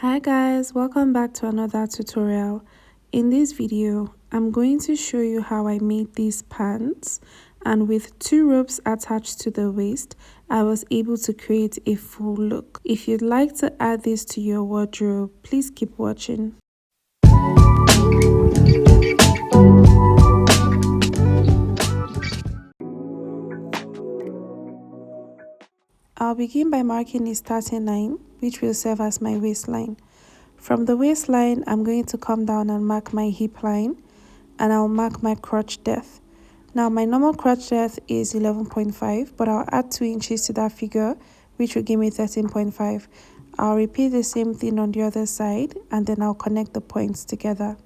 Hi guys, welcome back to another tutorial. In this video, I'm going to show you how I made these pants, and with two ropes attached to the waist, I was able to create a full look. If you'd like to add this to your wardrobe, please keep watching. I'll begin by marking a starting line, which will serve as my waistline. From the waistline, I'm going to come down and mark my hip line, and I'll mark my crotch depth. Now my normal crotch depth is 11.5, but I'll add 2 inches to that figure, which will give me 13.5. I'll repeat the same thing on the other side, and then I'll connect the points together.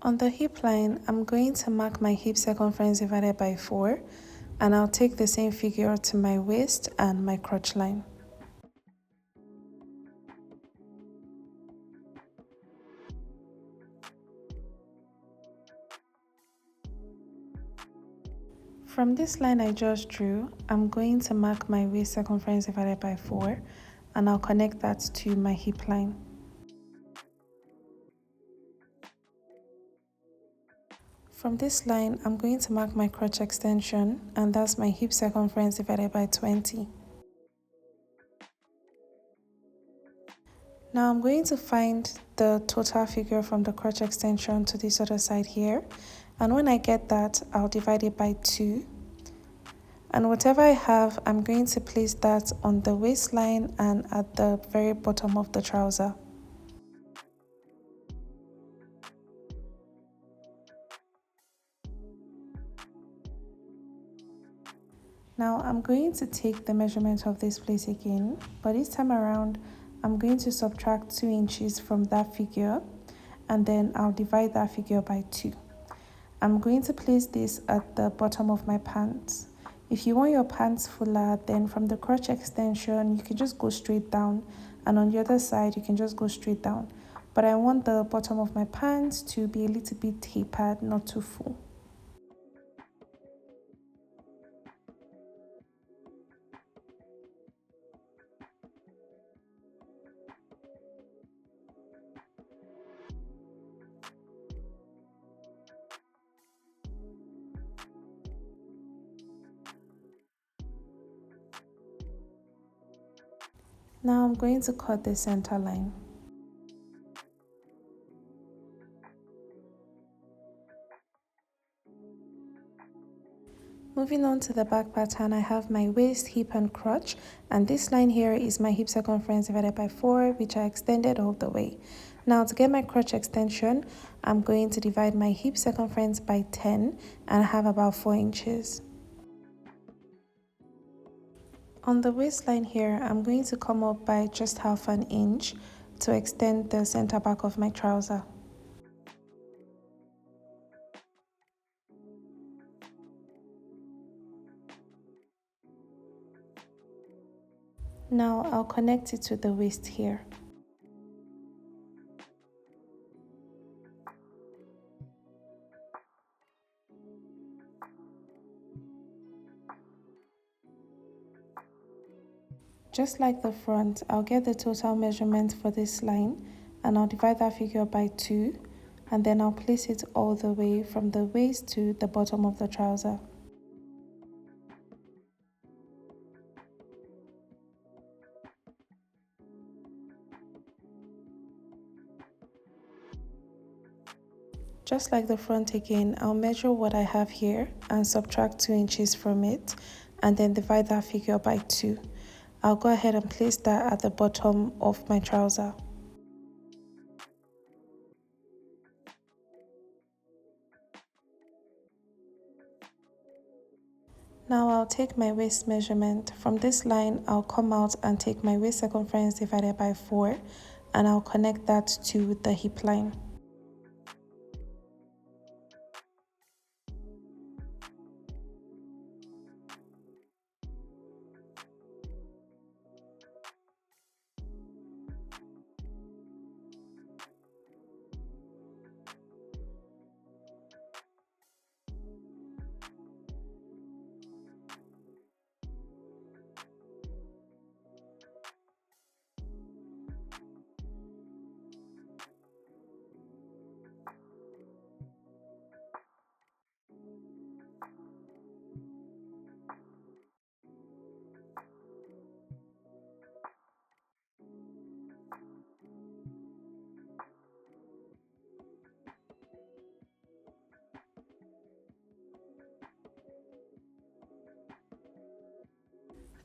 On the hip line, I'm going to mark my hip circumference divided by 4, and I'll take the same figure to my waist and my crotch line. From this line I just drew, I'm going to mark my waist circumference divided by 4, and I'll connect that to my hip line. From this line, I'm going to mark my crotch extension, and that's my hip circumference divided by 20. Now I'm going to find the total figure from the crotch extension to this other side here, and when I get that, I'll divide it by 2. And whatever I have, I'm going to place that on the waistline and at the very bottom of the trouser. Now I'm going to take the measurement of this place again, but this time around I'm going to subtract 2 inches from that figure, and then I'll divide that figure by 2. I'm going to place this at the bottom of my pants. If you want your pants fuller, then from the crotch extension you can just go straight down, and on the other side you can just go straight down. But I want the bottom of my pants to be a little bit tapered, not too full. Now I'm going to cut the center line. Moving on to the back pattern, I have my waist, hip and crotch, and this line here is my hip circumference divided by 4, which I extended all the way. Now to get my crotch extension, I'm going to divide my hip circumference by 10, and I have about 4 inches. On the waistline here, I'm going to come up by just half an inch to extend the center back of my trouser. Now I'll connect it to the waist here. Just like the front, I'll get the total measurement for this line, and I'll divide that figure by 2, and then I'll place it all the way from the waist to the bottom of the trouser. Just like the front again, I'll measure what I have here and subtract 2 inches from it, and then divide that figure by 2. I'll go ahead and place that at the bottom of my trouser. Now I'll take my waist measurement. From this line, I'll come out and take my waist circumference divided by 4, and I'll connect that to the hip line.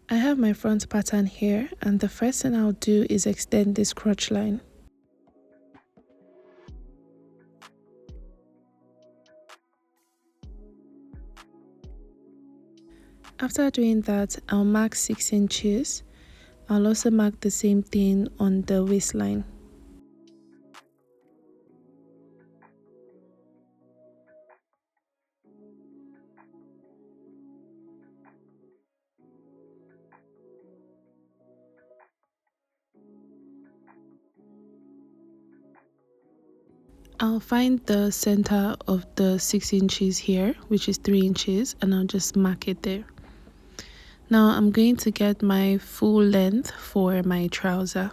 I have my front pattern here, and the first thing I'll do is extend this crotch line. After doing that, I'll mark 6 inches. I'll also mark the same thing on the waistline. I'll find the center of the 6 inches here, which is 3 inches, and I'll just mark it there. Now I'm going to get my full length for my trouser.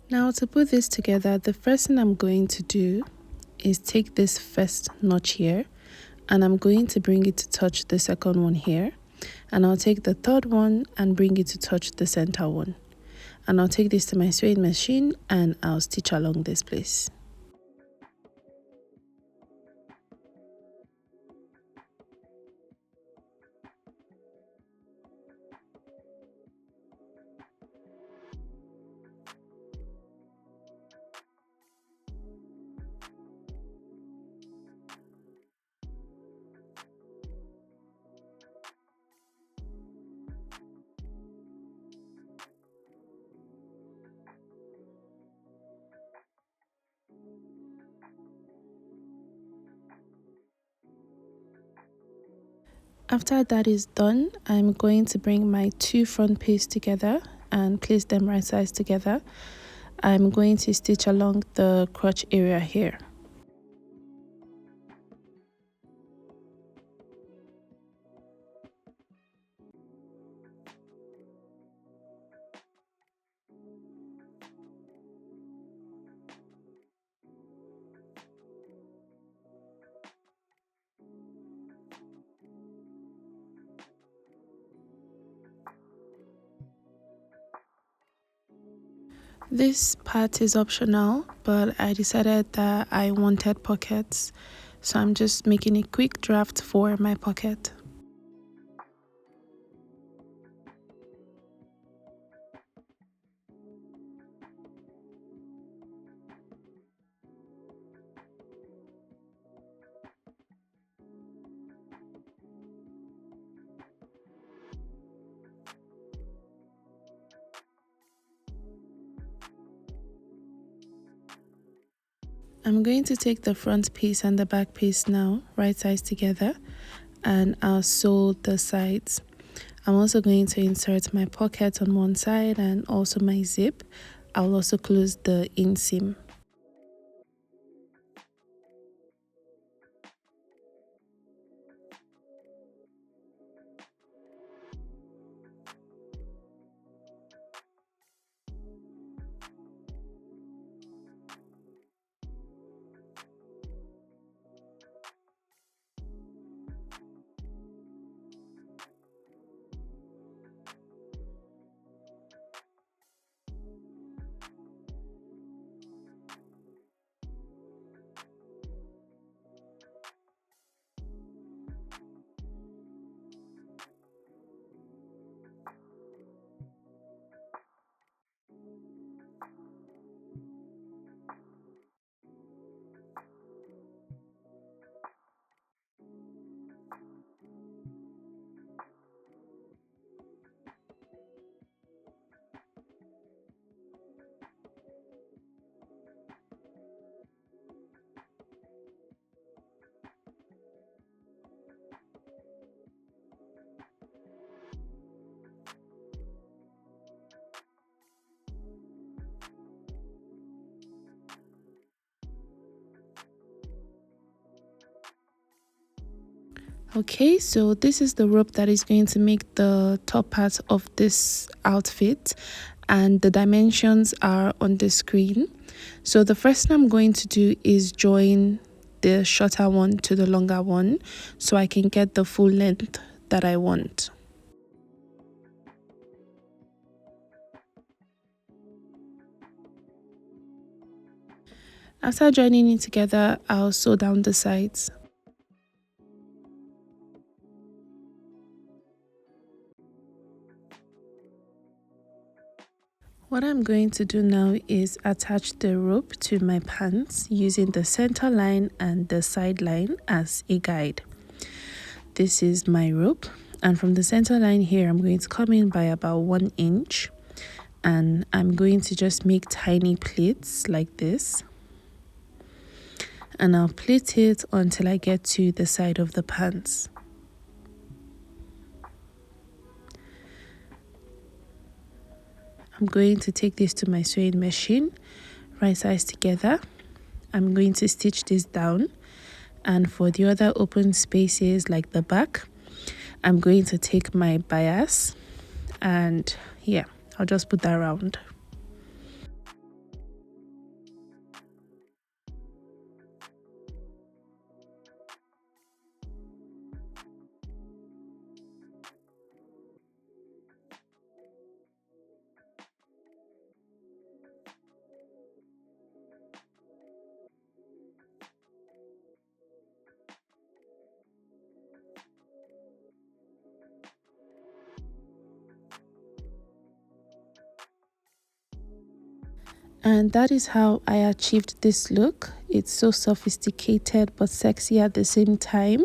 Now to put this together, the first thing I'm going to do is take this first notch here, and I'm going to bring it to touch the second one here, and I'll take the third one and bring it to touch the center one, and I'll take this to my sewing machine and I'll stitch along this place. After that is done, I'm going to bring my 2 front pieces together and place them right sides together. I'm going to stitch along the crotch area here. This part is optional, but I decided that I wanted pockets, so I'm just making a quick draft for my pocket. I'm going to take the front piece and the back piece now, right sides together, and I'll sew the sides. I'm also going to insert my pocket on one side and also my zip. I'll also close the inseam. Okay, so this is the rope that is going to make the top part of this outfit, and the dimensions are on the screen. So the first thing I'm going to do is join the shorter one to the longer one so I can get the full length that I want. After joining it together, I'll sew down the sides. What I'm going to do now is attach the rope to my pants using the center line and the side line as a guide. This is my rope, and from the center line here I'm going to come in by about 1 inch, and I'm going to just make tiny pleats like this, and I'll pleat it until I get to the side of the pants. I'm going to take this to my sewing machine, right sides together. I'm going to stitch this down, and for the other open spaces like the back, I'm going to take my bias, and yeah, I'll just put that around. And that is how I achieved this look. It's so sophisticated but sexy at the same time.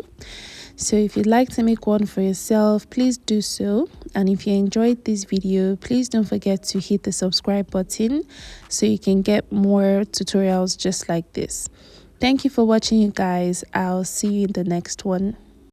So if you'd like to make one for yourself, please do so. And if you enjoyed this video, please don't forget to hit the subscribe button so you can get more tutorials just like this. Thank you for watching, you guys. I'll see you in the next one.